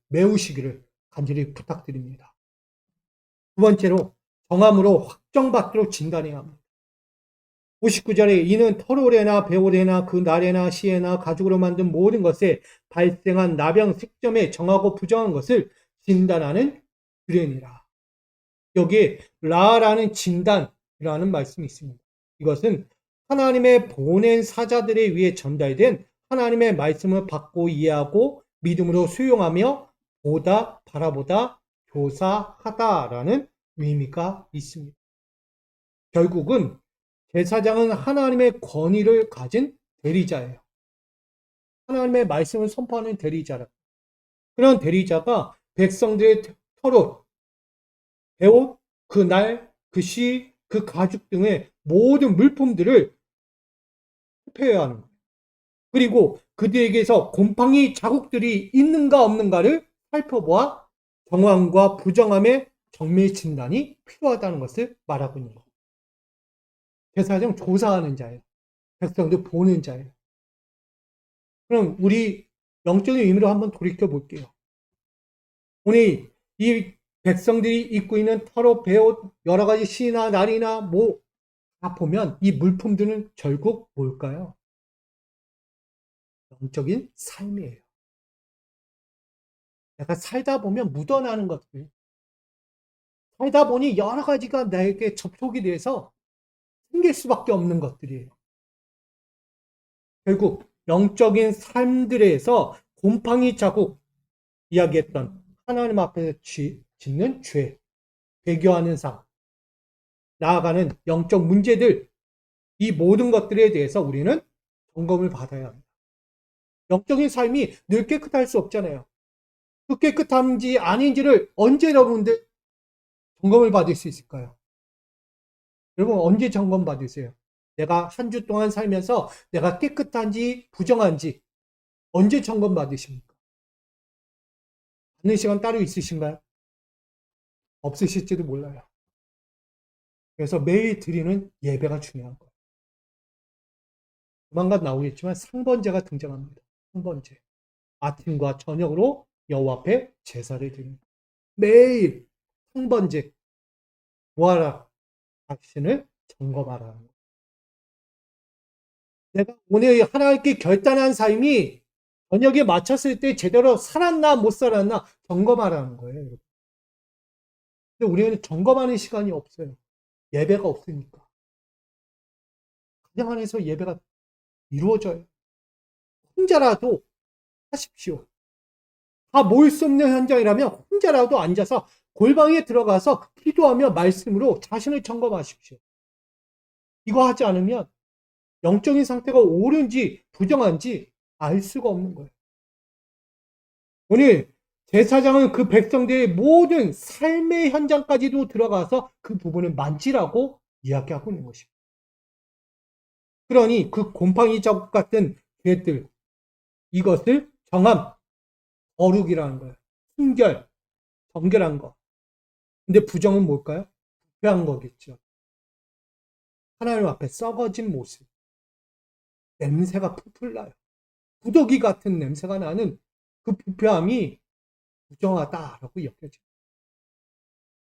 메우시기를 간절히 부탁드립니다. 두 번째로 정함으로 확정받도록 진단해야 합니다. 59절에 이는 터롤에나 배올에나 그 날에나 시에나 가죽으로 만든 모든 것에 발생한 나병 색점에 정하고 부정한 것을 진단하는 규례니라. 여기에 라라는 진단이라는 말씀이 있습니다. 이것은 하나님의 보낸 사자들에 의해 전달된 하나님의 말씀을 받고 이해하고 믿음으로 수용하며 보다 바라보다 교사하다라는 의미가 있습니다. 결국은 제사장은 하나님의 권위를 가진 대리자예요. 하나님의 말씀을 선포하는 대리자라. 그런 대리자가 백성들의 털옷, 배옷, 그 날, 그 시, 그 가죽 등의 모든 물품들을 살펴야 하는 거예요. 그리고 그들에게서 곰팡이 자국들이 있는가 없는가를 살펴보아 정황과 부정함의 정밀 진단이 필요하다는 것을 말하고 있는 거예요. 제사장 조사하는 자예요. 백성들 보는 자예요. 그럼 우리 영적인 의미로 한번 돌이켜 볼게요. 오늘 이 백성들이 입고 있는 털옷, 베옷, 여러 가지 시나 날이나 다 보면 이 물품들은 결국 뭘까요? 영적인 삶이에요. 내가 살다 보면 묻어나는 것들. 살다 보니 여러 가지가 나에게 접촉이 돼서 생길 수밖에 없는 것들이에요. 결국 영적인 삶들에서 곰팡이 자국 이야기했던 하나님 앞에서 짓는 죄, 배교하는 삶, 나아가는 영적 문제들, 이 모든 것들에 대해서 우리는 점검을 받아야 합니다. 영적인 삶이 늘 깨끗할 수 없잖아요. 그 깨끗한지 아닌지를 언제 여러분들 점검을 받을 수 있을까요? 여러분 언제 점검 받으세요? 내가 한 주 동안 살면서 내가 깨끗한지 부정한지 언제 점검 받으십니까? 받는 시간 따로 있으신가요? 없으실지도 몰라요. 그래서 매일 드리는 예배가 중요한 거예요. 조만간 나오겠지만 상번제가 등장합니다. 상번제. 아침과 저녁으로 여호와 앞에 제사를 드립니다. 매일 상번제. 뭐하라? 자신을 점검하라는 거예요. 내가 오늘 하나님께 결단한 삶이 저녁에 마쳤을 때 제대로 살았나 못 살았나 점검하라는 거예요. 근데 우리는 점검하는 시간이 없어요. 예배가 없으니까. 그냥 안에서 예배가 이루어져요. 혼자라도 하십시오. 다 모일 수 없는 현장이라면 혼자라도 앉아서 골방에 들어가서 기도하며 말씀으로 자신을 점검하십시오. 이거 하지 않으면 영적인 상태가 옳은지 부정한지 알 수가 없는 거예요. 오늘 제사장은 그 백성들의 모든 삶의 현장까지도 들어가서 그 부분을 만지라고 이야기하고 있는 것입니다. 그러니 그 곰팡이 자국 같은 죄들, 이것을 정함, 거룩이라는 거예요. 순결, 정결한 거. 근데 부정은 뭘까요? 부패한 거겠죠. 하나님 앞에 썩어진 모습. 냄새가 풀풀 나요. 구더기 같은 냄새가 나는 그 부패함이 부정하다라고 여겨져요.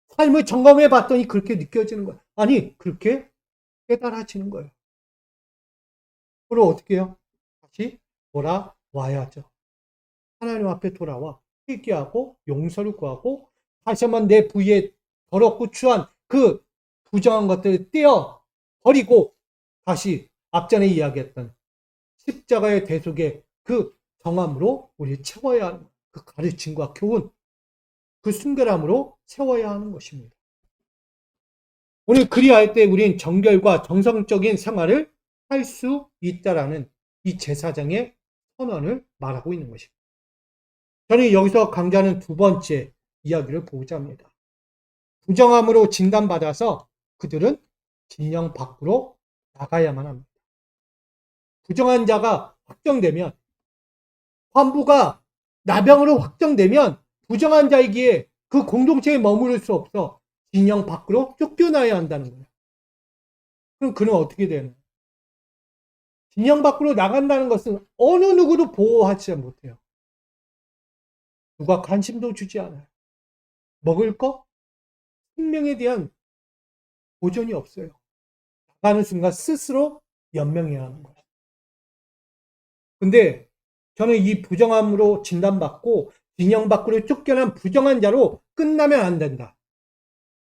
삶을 점검해 봤더니 그렇게 느껴지는 거예요. 아니, 그렇게 깨달아지는 거예요. 그럼 어떻게 해요? 다시 돌아와야죠. 하나님 앞에 돌아와 회개하고 용서를 구하고 다시 한번 내 부위에 더럽고 추한 그 부정한 것들을 떼어 버리고 다시 앞전에 이야기했던 십자가의 대속의 그 정함으로 우리 채워야 하는 그 가르침과 교훈, 그 순결함으로 채워야 하는 것입니다. 오늘 그리할 때 우리는 정결과 정성적인 생활을 할 수 있다라는 이 제사장의 선언을 말하고 있는 것입니다. 저는 여기서 강조하는 두 번째 이야기를 보고자 합니다. 부정함으로 진단받아서 그들은 진영 밖으로 나가야만 합니다. 부정한 자가 확정되면, 환부가 나병으로 확정되면 부정한 자이기에 그 공동체에 머무를 수 없어 진영 밖으로 쫓겨나야 한다는 거예요. 그럼 그는 어떻게 되나요? 진영 밖으로 나간다는 것은 어느 누구도 보호하지 못해요. 누가 관심도 주지 않아요. 먹을 거? 생명에 대한 보존이 없어요. 나가는 순간 스스로 연명해야 하는 거예요. 근데 저는 이 부정함으로 진단받고 진영 밖으로 쫓겨난 부정한 자로 끝나면 안 된다.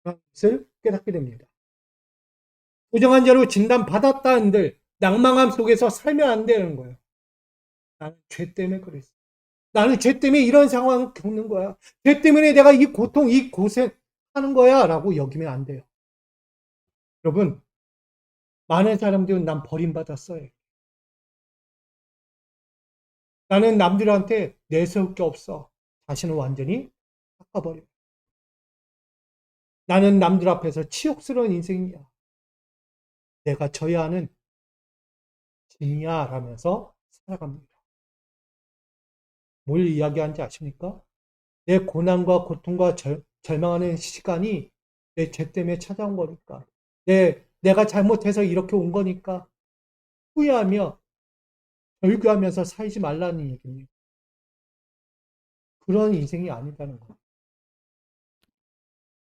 라는 것을 깨닫게 됩니다. 부정한 자로 진단받았다 한들 낭망함 속에서 살면 안 되는 거예요. 나는 죄 때문에 그랬어. 나는 죄 때문에 이런 상황을 겪는 거야. 죄 때문에 내가 이 고통, 이 고생 하는 거야. 라고 여기면 안 돼요. 여러분, 많은 사람들은 난 버림받았어요. 나는 남들한테 내세울 게 없어. 자신을 완전히 깎아버려요. 나는 남들 앞에서 치욕스러운 인생이야. 내가 져야 하는 짐이야. 라면서 살아갑니다. 뭘 이야기하는지 아십니까? 내 고난과 고통과 절망하는 시간이 내 죄 때문에 찾아온 거니까. 내가 잘못해서 이렇게 온 거니까 후회하며 절규하면서 살지 말라는 얘기입니다. 그런 인생이 아니라는 거예요.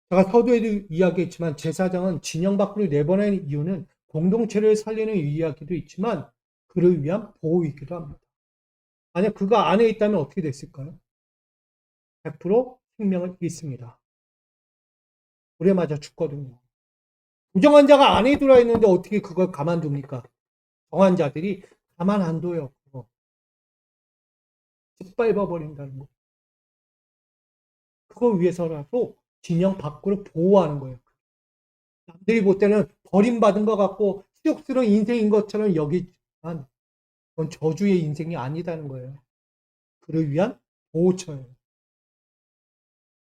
제가 서두에도 이야기했지만 제사장은 진영 밖으로 내보내는 이유는 공동체를 살리는 이야기도 있지만 그를 위한 보호이기도 합니다. 만약 그가 안에 있다면 어떻게 됐을까요? 100% 생명을 잃습니다. 불에 맞아 죽거든요. 부정한 자가 안에 들어와 있는데 어떻게 그걸 가만둡니까? 정한 자들이 가만 안 둬요. 짓밟아버린다는 거. 그거 위해서라도 진영 밖으로 보호하는 거예요. 남들이 볼 때는 버림받은 것 같고 치욕스러운 인생인 것처럼 여기지만 그건 저주의 인생이 아니다는 거예요. 그를 위한 보호처예요.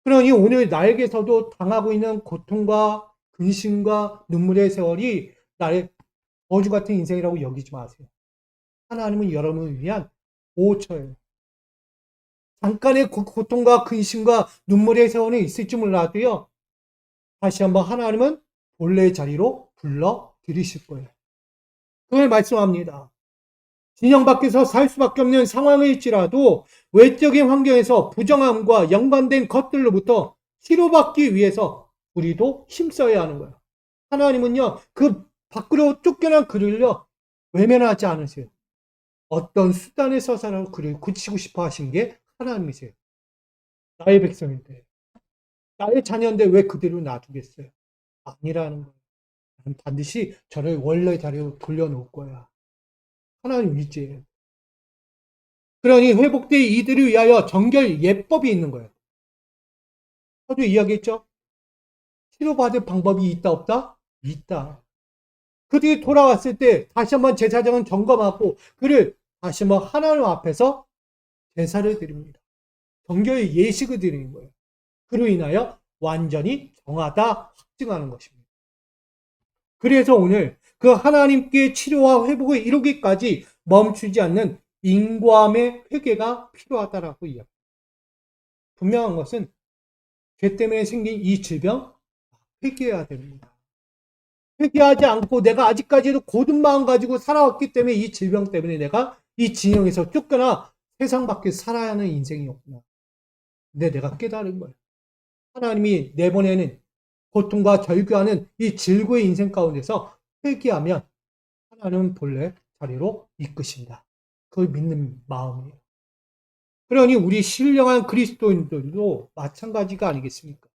그러니 오늘 나에게서도 당하고 있는 고통과 근심과 눈물의 세월이 나의 저주 같은 인생이라고 여기지 마세요. 하나님은 여러분을 위한 보호처예요. 잠깐의 고통과 근심과 눈물의 세월이 있을지 몰라도요. 다시 한번 하나님은 본래의 자리로 불러 들이실 거예요. 그걸 말씀합니다. 진영 밖에서 살 수밖에 없는 상황일지라도 외적인 환경에서 부정함과 연관된 것들로부터 치료받기 위해서 우리도 힘써야 하는 거예요. 하나님은요, 그 밖으로 쫓겨난 그를요, 외면하지 않으세요. 어떤 수단에 서서라도 그를 고치고 싶어 하신 게 하나님이세요. 나의 백성인데, 나의 자녀인데 왜 그대로 놔두겠어요? 아니라는 거예요. 나는 반드시 저를 원래 자리로 돌려놓을 거야. 하나님 의지예요. 그러니 회복된 이들을 위하여 정결 예법이 있는 거예요. 저도 이야기했죠? 치료받을 방법이 있다 없다? 있다. 그들이 돌아왔을 때 다시 한번 제사장은 점검하고 그를 다시 한번 하나님 앞에서 제사를 드립니다. 정결의 예식을 드리는 거예요. 그로 인하여 완전히 정하다 확증하는 것입니다. 그래서 오늘 그 하나님께 치료와 회복을 이루기까지 멈추지 않는 인과함의 회개가 필요하다라고 이야기합니다. 분명한 것은 죄 때문에 생긴 이 질병 회개해야 됩니다. 회개하지 않고 내가 아직까지도 고든 마음 가지고 살아왔기 때문에 이 질병 때문에 내가 이 진영에서 쫓겨나 세상 밖에 살아야 하는 인생이었구나. 근데 내가 깨달은 거예요. 하나님이 내보내는 고통과 절규하는 이 질고의 인생 가운데서 회개하면 하나님은 본래 자리로 이끄신다. 그걸 믿는 마음이에요. 그러니 우리 신령한 그리스도인들도 마찬가지가 아니겠습니까?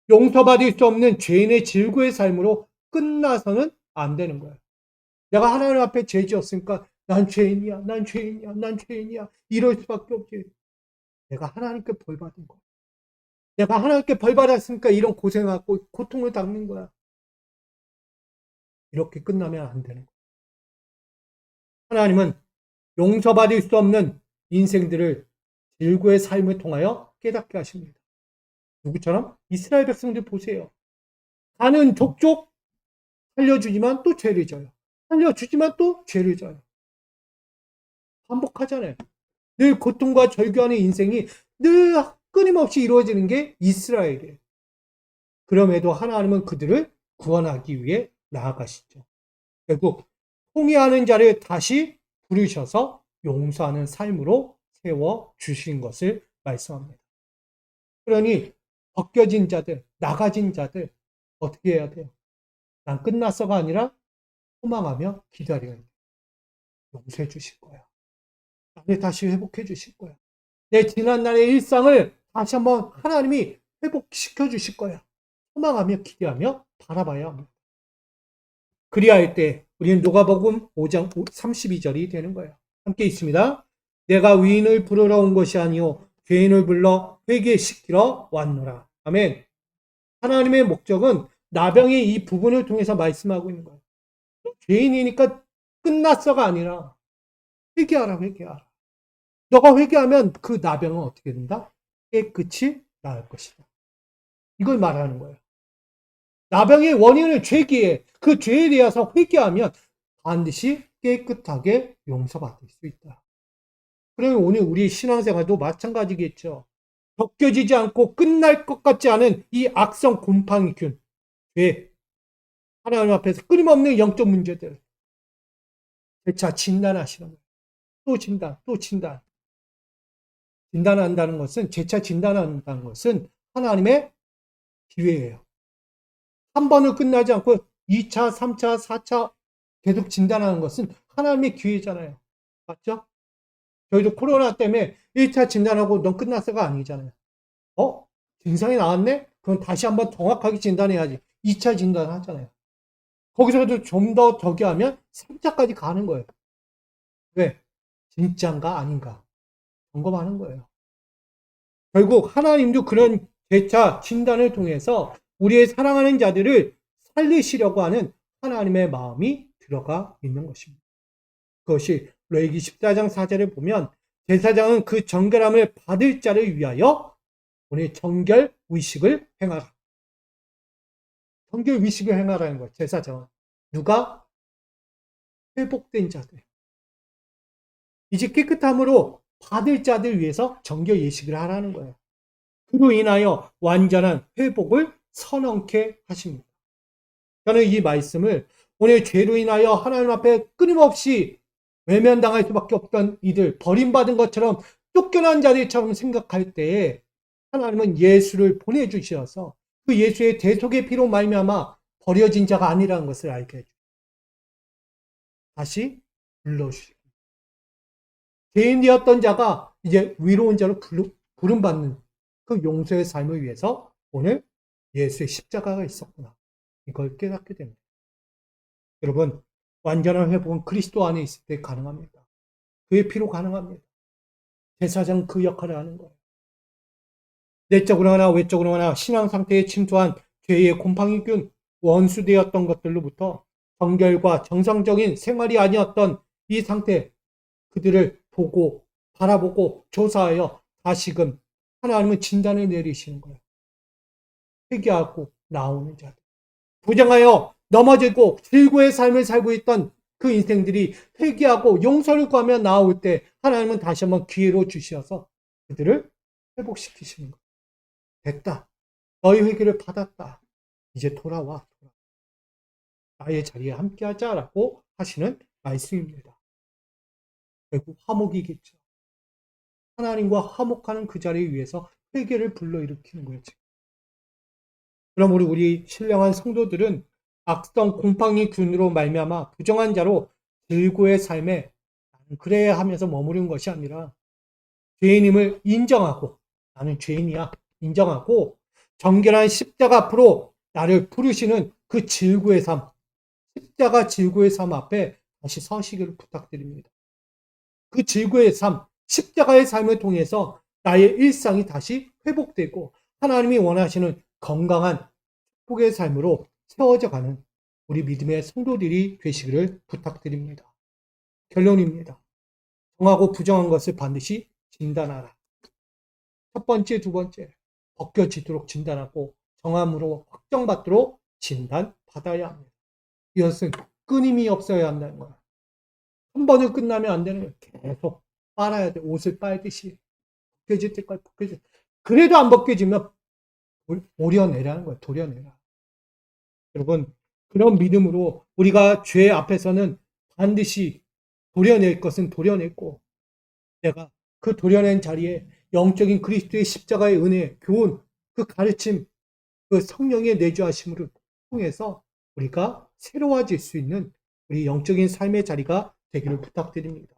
용서받을 수 없는 죄인의 질고의 삶으로 끝나서는 안 되는 거예요. 내가 하나님 앞에 죄 지었으니까 난 죄인이야, 난 죄인이야, 난 죄인이야. 이럴 수밖에 없지. 내가 하나님께 벌 받은 거야. 내가 하나님께 벌 받았으니까 이런 고생하고 고통을 당는 거야. 이렇게 끝나면 안 되는 거야. 하나님은 용서받을 수 없는 인생들을 질고의 삶을 통하여 깨닫게 하십니다. 누구처럼? 이스라엘 백성들 보세요. 가는 족족 살려주지만 또 죄를 져요. 살려주지만 또 죄를 져요. 반복하잖아요. 늘 고통과 절규하는 인생이 늘 끊임없이 이루어지는 게 이스라엘이에요. 그럼에도 하나님은 그들을 구원하기 위해 나아가시죠. 결국 통회하는 자를 다시 부르셔서 용서하는 삶으로 세워주신 것을 말씀합니다. 그러니 벗겨진 자들, 나가진 자들 어떻게 해야 돼요? 난 끝났어가 아니라 소망하며 기다려야 돼요. 용서해 주실 거야. 나를 다시 회복해 주실 거야. 내 지난날의 일상을 다시 한번 하나님이 회복시켜 주실 거야. 소망하며 기대하며 바라봐야 합니다. 그리할 때 우리는 누가복음 5장 32절이 되는 거예요. 함께 있습니다. 내가 의인을 부르러 온 것이 아니요 죄인을 불러 회개시키러 왔노라. 아멘. 하나님의 목적은 나병의 이 부분을 통해서 말씀하고 있는 거예요. 죄인이니까 끝났어가 아니라 회개하라, 회개하라. 너가 회개하면 그 나병은 어떻게 된다? 깨끗이 나을 것이다. 이걸 말하는 거예요. 나병의 원인을 죄기에 그 죄에 대해서 회개하면 반드시 깨끗하게 용서받을 수 있다. 그러면 오늘 우리 신앙생활도 마찬가지겠죠. 벗겨지지 않고 끝날 것 같지 않은 이 악성 곰팡이균, 죄, 하나님 앞에서 끊임없는 영적 문제들 재차 진단하시는 거예요. 또 진단, 또 진단. 진단한다는 것은 재차 진단한다는 것은 하나님의 기회예요. 한 번을 끝나지 않고 2차, 3차, 4차 계속 진단하는 것은 하나님의 기회잖아요. 맞죠? 저희도 코로나 때문에 1차 진단하고 넌 끝났어가 아니잖아요. 증상이 나왔네? 그럼 다시 한번 정확하게 진단해야지. 2차 진단을 하잖아요. 거기서도 좀 더 저기 하면 3차까지 가는 거예요. 왜? 진짜인가 아닌가 점검하는 거예요. 결국 하나님도 그런 재차 진단을 통해서 우리의 사랑하는 자들을 살리시려고 하는 하나님의 마음이 들어가 있는 것입니다. 그것이 레위기 14장 4절에 보면 제사장은 그 정결함을 받을 자를 위하여 오늘 정결 의식을 행하라. 정결 의식을 행하라는 거예요. 제사장은. 누가? 회복된 자들. 이제 깨끗함으로 받을 자들 위해서 정결 예식을 하라는 거예요. 그로 인하여 완전한 회복을 선언케 하십니다. 저는 이 말씀을 오늘 죄로 인하여 하나님 앞에 끊임없이 외면당할 수밖에 없던 이들, 버림받은 것처럼 쫓겨난 자들처럼 생각할 때에 하나님은 예수를 보내주셔서 그 예수의 대속의 피로 말미암아 버려진 자가 아니라는 것을 알게 해주고 다시 불러주시고 죄인이었던 자가 이제 위로운 자로 부름받는 그 용서의 삶을 위해서 오늘 예수의 십자가가 있었구나. 이걸 깨닫게 됩니다. 여러분, 완전한 회복은 그리스도 안에 있을 때 가능합니다. 그의 피로 가능합니다. 제사장 그 역할을 하는 거예요. 내적으로 하나 외적으로 하나 신앙 상태에 침투한 죄의 곰팡이균, 원수되었던 것들로부터 정결과 정상적인 생활이 아니었던 이 상태, 그들을 보고 바라보고 조사하여 다시금 하나님은 진단을 내리시는 거예요. 회개하고 나오는 자들. 부정하여 넘어지고 질고의 삶을 살고 있던 그 인생들이 회개하고 용서를 구하며 나올 때 하나님은 다시 한번 기회로 주셔서 그들을 회복시키시는 거예요. 됐다. 너희 회개를 받았다. 이제 돌아와. 나의 자리에 함께하자라고 하시는 말씀입니다. 결국 화목이겠죠. 하나님과 화목하는 그 자리에 위해서 회개를 불러일으키는 거예요. 그럼 우리 신령한 성도들은 악성 곰팡이 균으로 말미암아 부정한 자로 질고의 삶에 그래야 하면서 머무른 것이 아니라 죄인임을 인정하고 나는 죄인이야 인정하고 정결한 십자가 앞으로 나를 부르시는 그 질고의 삶, 십자가 질고의 삶 앞에 다시 서시기를 부탁드립니다. 그 질고의 삶, 십자가의 삶을 통해서 나의 일상이 다시 회복되고 하나님이 원하시는 건강한 축복의 삶으로 세워져 가는 우리 믿음의 성도들이 되시기를 부탁드립니다. 결론입니다. 정하고 부정한 것을 반드시 진단하라. 첫 번째, 두 번째, 벗겨지도록 진단하고 정함으로 확정받도록 진단받아야 합니다. 이것은 끊임이 없어야 한다는 거야. 한 번을 끝나면 안 되는 거예요. 계속 빨아야 돼. 옷을 빨듯이. 벗겨질 때까지 벗겨져. 그래도 안 벗겨지면 오려내라는 거예요. 도려내라. 여러분, 그런 믿음으로 우리가 죄 앞에서는 반드시 도려낼 것은 도려냈고, 내가 그 도려낸 자리에 영적인 그리스도의 십자가의 은혜, 교훈, 그 가르침, 그 성령의 내주하심을 통해서 우리가 새로워질 수 있는 우리 영적인 삶의 자리가 되기를 부탁드립니다.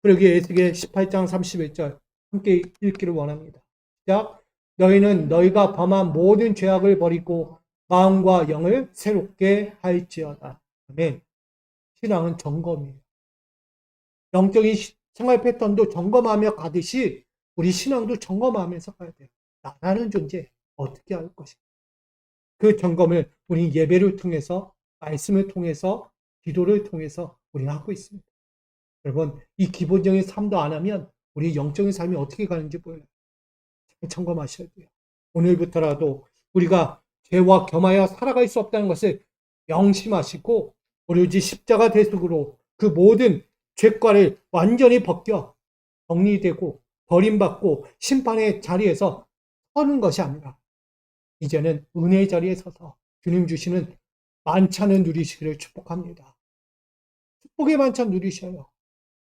그러기에 에스겔 18장 31절 함께 읽기를 원합니다. 시작. 너희는 너희가 범한 모든 죄악을 버리고 마음과 영을 새롭게 할지어다. 아멘. 신앙은 점검이에요. 영적인 생활 패턴도 점검하며 가듯이 우리 신앙도 점검하면서 가야 돼요. 나라는 존재 어떻게 할 것인가. 그 점검을 우리 예배를 통해서 말씀을 통해서 기도를 통해서 우리가 하고 있습니다. 여러분 이 기본적인 삶도 안 하면 우리 영적인 삶이 어떻게 가는지 몰라요. 점검하셔야 돼요. 오늘부터라도 우리가 죄와 겸하여 살아갈 수 없다는 것을 명심하시고 오로지 십자가 대속으로 그 모든 죄과를 완전히 벗겨 정리되고 버림받고 심판의 자리에서 서는 것이 아니라 이제는 은혜의 자리에 서서 주님 주시는 만찬을 누리시기를 축복합니다. 축복의 만찬 누리셔요.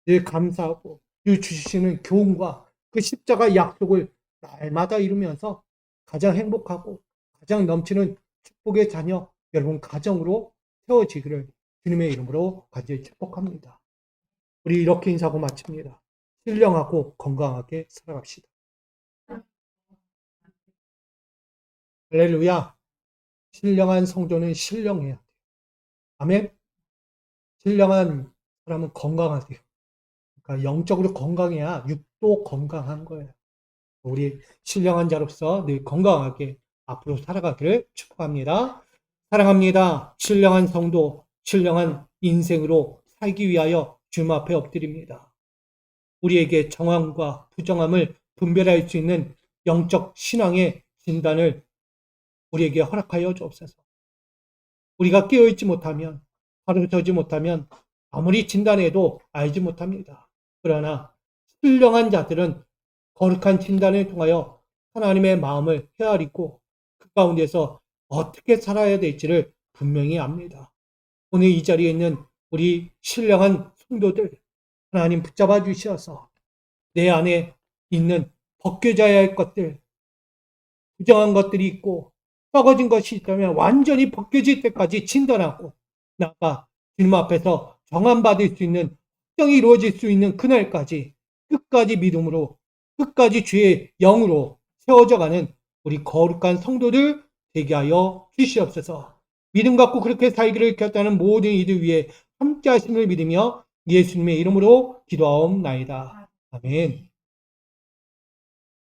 늘 감사하고 늘 주시는 교훈과 그 십자가 약속을 날마다 이루면서 가장 행복하고 가장 넘치는 축복의 자녀 여러분 가정으로 세워지기를 주님의 이름으로 간절히 축복합니다. 우리 이렇게 인사하고 마칩니다. 신령하고 건강하게 살아갑시다. 할렐루야. 신령한 성도는 신령해야 돼요. 아멘. 신령한 사람은 건강하세요. 그러니까 영적으로 건강해야 육도 건강한 거예요. 우리 신령한 자로서 늘 건강하게 앞으로 살아가기를 축복합니다. 사랑합니다. 신령한 성도, 신령한 인생으로 살기 위하여 주님 앞에 엎드립니다. 우리에게 정함과 부정함을 분별할 수 있는 영적 신앙의 진단을 우리에게 허락하여 주옵소서. 우리가 깨어있지 못하면, 가르쳐지 못하면 아무리 진단해도 알지 못합니다. 그러나 신령한 자들은 거룩한 진단을 통하여 하나님의 마음을 헤아리고 그 가운데서 어떻게 살아야 될지를 분명히 압니다. 오늘 이 자리에 있는 우리 신령한 성도들 하나님 붙잡아 주셔서 내 안에 있는 벗겨져야 할 것들, 부정한 것들이 있고 썩어진 것이 있다면 완전히 벗겨질 때까지 진단하고 나아가 주님 앞에서 정함받을 수 있는 확정이 이루어질 수 있는 그날까지 끝까지 믿음으로 끝까지 주의 영으로 세워져가는 우리 거룩한 성도들 되게 하여 주시옵소서. 믿음 갖고 그렇게 살기를 켰다는 모든 이들 위해 함께 하심을 믿으며 예수님의 이름으로 기도하옵나이다. 아멘.